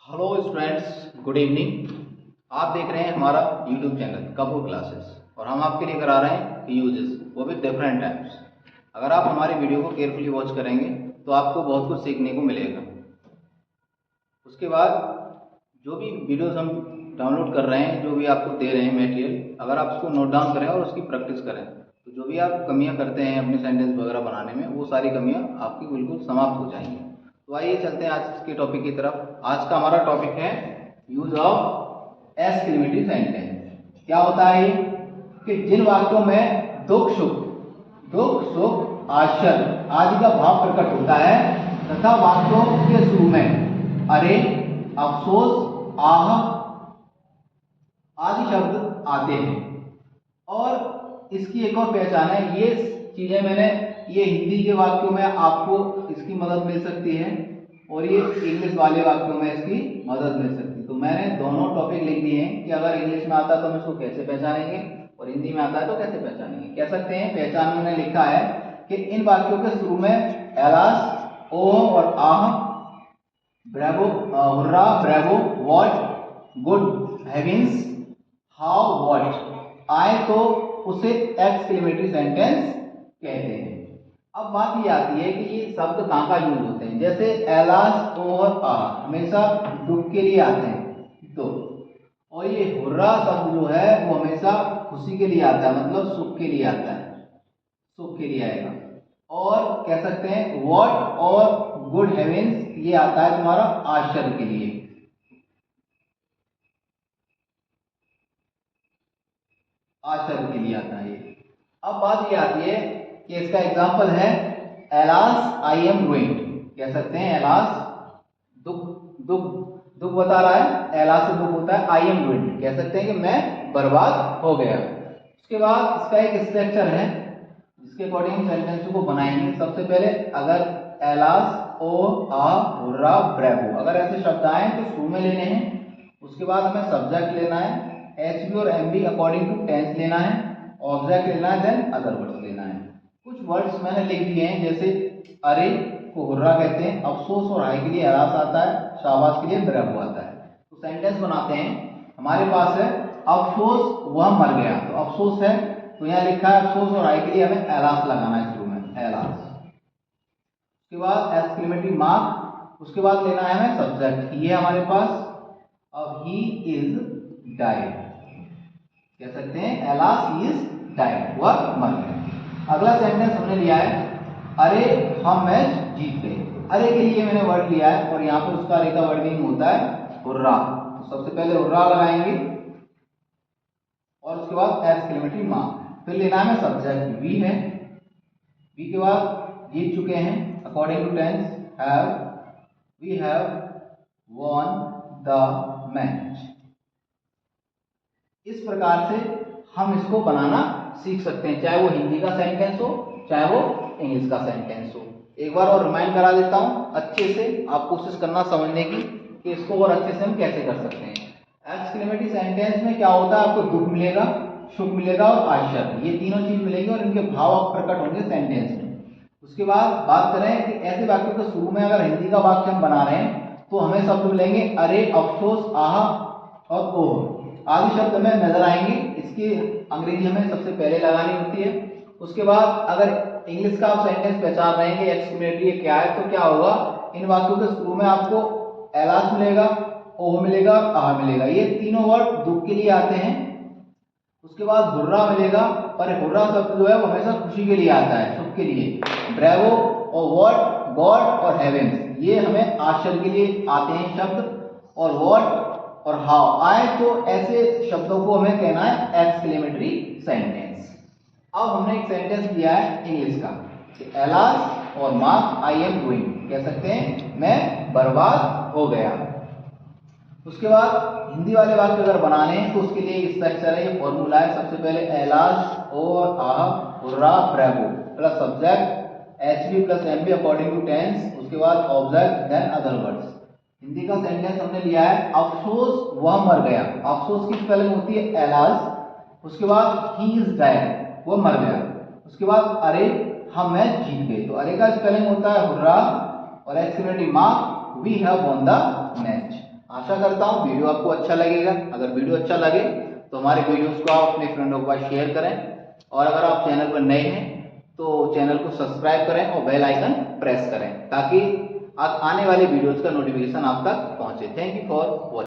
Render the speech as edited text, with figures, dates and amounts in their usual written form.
Hello students, good evening. आप देख रहे हैं हमारा यूट्यूब चैनल कपूर क्लासेस और हम आपके लिए करा रहे हैं यूजेस, वो भी डिफरेंट टाइप्स। अगर आप हमारे वीडियो को केयरफुली वॉच करेंगे तो आपको बहुत कुछ सीखने को मिलेगा। उसके बाद जो भी वीडियोस हम डाउनलोड कर रहे हैं, जो भी आपको दे रहे हैं मटेरियल, अगर आप उसको नोट डाउन करें और उसकी प्रैक्टिस करें तो जो भी आप कमियां करते हैं अपने सेंटेंस वगैरह बनाने में, वो सारी कमियां आपकी बिल्कुल समाप्त हो जाएंगी। तो आइए चलते हैं आज के टॉपिक की तरफ। आज का हमारा टॉपिक है यूज ऑफ एक्सक्लेमेटरी सेंटेंस। क्या होता है ये कि जिन वाक्यों में दुख सुख आश्चर्य आदि का भाव प्रकट होता है तथा वाक्यों के शुरू में अरे, अफसोस, आह आदि शब्द आते हैं। और इसकी एक और पहचान है, ये चीजें मैंने ये हिंदी के वाक्यों में आपको इसकी मदद मिल सकती है और ये इंग्लिश वाले वाक्यों में इसकी मदद मिल सकती है। तो मैंने दोनों टॉपिक लिख दिए हैं कि अगर इंग्लिश में आता है तो हम इसको कैसे पहचानेंगे और हिंदी में आता है तो कैसे पहचानेंगे। कह सकते हैं पहचान में मैंने लिखा है कि इन वाक्यों के शुरू में एलास, ओह और ah, bravo, hurrah, bravo, what, good heavens, how, what आए तो उसे एक्सक्लेमेटरी सेंटेंस कहते हैं। अब बात ये आती है कि ये शब्द कहाँ का यूज होते हैं। जैसे एलास और आ हमेशा दुख के लिए आते हैं तो, और ये हुर्रा शब्द जो है वो हमेशा खुशी के लिए आता है, मतलब सुख के लिए आता है, सुख के लिए आएगा। और कह सकते हैं व्हाट और गुड हेवेंस ये आता है तुम्हारा आश्चर्य के लिए। आश्चर्य के लिए आता है ये। अब बात ये आती है कि इसका एग्जाम्पल है एलास आई एम रुइंड। कह सकते हैं एलास दुख दुख दुख बता रहा है, एलास से दुख होता है, आई एम रुइंड कह सकते हैं कि मैं बर्बाद हो गया। उसके बाद इसका एक स्ट्रक्चर है जिसके अकॉर्डिंग सेंटेंस को बनाएंगे। सबसे पहले अगर एलास, ओ, आ, हुर्रा, ब्रेवो अगर ऐसे शब्द आए तो शुरू में लेने हैं। उसके बाद हमें सब्जेक्ट लेना है, एच बी और M B according to tense लेना है, ऑब्जेक्ट लेना है, देन अदर वर्ड्स लेना है। कुछ वर्ड्स मैंने लिख दिए हैं, जैसे अरे को हुर्रा कहते हैं, अफसोस और हाय के लिए एलास आता है, शाबाश के लिए ब्रेवो आता है। तो सेंटेंस बनाते हैं। हमारे पास है अफसोस वह मर गया, तो अफसोस है तो यहाँ लिखा है अफसोस और हाय के लिए हमें एलास लगाना है शुरू में, एलास। उसके बाद एक्सक्लेमेटरी मार्क, उसके बाद लेना है हमें सब्जेक्ट, ये हमारे पास अब ही इज डाइड कह सकते हैं, एलास ही इज डाइड वह मर गया। अगला सेंटेंस हमने लिया है अरे हम मैच जीत गए। अरे के लिए मैंने वर्ड लिया है और यहाँ पर उसका अरे का वर्डिंग होता है हुर्रा, तो सबसे पहले हुर्रा लगाएंगे और उसके बाद एक्सक्लेमेटरी मार्क। फिर लेना है सब्जेक्ट, वी है, वी के बाद जीत चुके हैं according to tense, have, we have won the match. इस प्रकार से हम इसको बनाना सीख सकते हैं, चाहे वो हिंदी का सेंटेंस हो चाहे वो इंग्लिश का सेंटेंस हो। एक बार और रिमाइंड करा देता हूं अच्छे से, आप कोशिश करना समझने की कि इसको और अच्छे से हम कैसे कर सकते हैं। एक्सक्लेमेटरी सेंटेंस में क्या होता है, आपको दुख मिलेगा, सुख मिलेगा और आश्चर्य, ये तीनों चीज मिलेगी और इनके भाव आप प्रकट होंगे सेंटेंस में। उसके बाद बात करें कि ऐसे वाक्यों के शुरू में अगर हिंदी का वाक्य हम बना रहे हैं तो हमें शब्द मिलेंगे अरे, अफसोस, आह और ओह आदि शब्द हमें नजर आएंगे। इसकी अंग्रेजी हमें सबसे पहले लगानी होती है। उसके बाद अगर इंग्लिश का आप सेंटेंस पहचान रहे हैं कि एक्सक्लेमेटरी क्या है, तो क्या होगा, इन वाक्यों के शुरू में आपको एलास मिलेगा, ओह मिलेगा और आह मिलेगा, ये तीनों वर्ड दुख के लिए आते हैं। उसके बाद हुर्रा मिलेगा, पर हुर्रा शब्द जो है वो हमेशा खुशी के लिए आता है, सुख के लिए। ब्रेवो और व्हाट, गॉड और हेवेंस ये हमें आश्चर्य के लिए आते हैं शब्द, और व्हाट और हाउ आए तो ऐसे शब्दों को हमें कहना है एक्सक्लेमेटरी सेंटेंस। अब हमने एक सेंटेंस लिया है इंग्लिश का, एलास और मार्क आई एम गोइंग कह सकते हैं मैं बर्बाद हो गया। उसके बाद हिंदी वाले वाक्य अगर बनाने हैं तो उसके लिए एक स्ट्रक्चर है, ये फॉर्मूला है। सबसे पहले एलास और ah, hurrah, bravo plus subject H B plus M B according to tense, उसके बाद object then other words. Hindi का सेंटेंस हमने लिया है अफसोस वह मर गया, अफसोस की स्पेलिंग होती है एलास, उसके बाद ही इज डाइड वो मर गया, उसके बाद अरे हम मैच जीत गए, तो अरे का स्पेलिंग होता है हुर्रा और exclamatory mark we have won the match. आशा करता हूँ वीडियो आपको अच्छा लगेगा। अगर वीडियो अच्छा लगे तो हमारे वीडियोस को आप अपने फ्रेंडों के पास शेयर करें, और अगर आप चैनल पर नए हैं तो चैनल को सब्सक्राइब करें और बेल आइकन प्रेस करें, ताकि आने वाले वीडियोस का नोटिफिकेशन आप तक पहुंचे। Thank you for watching.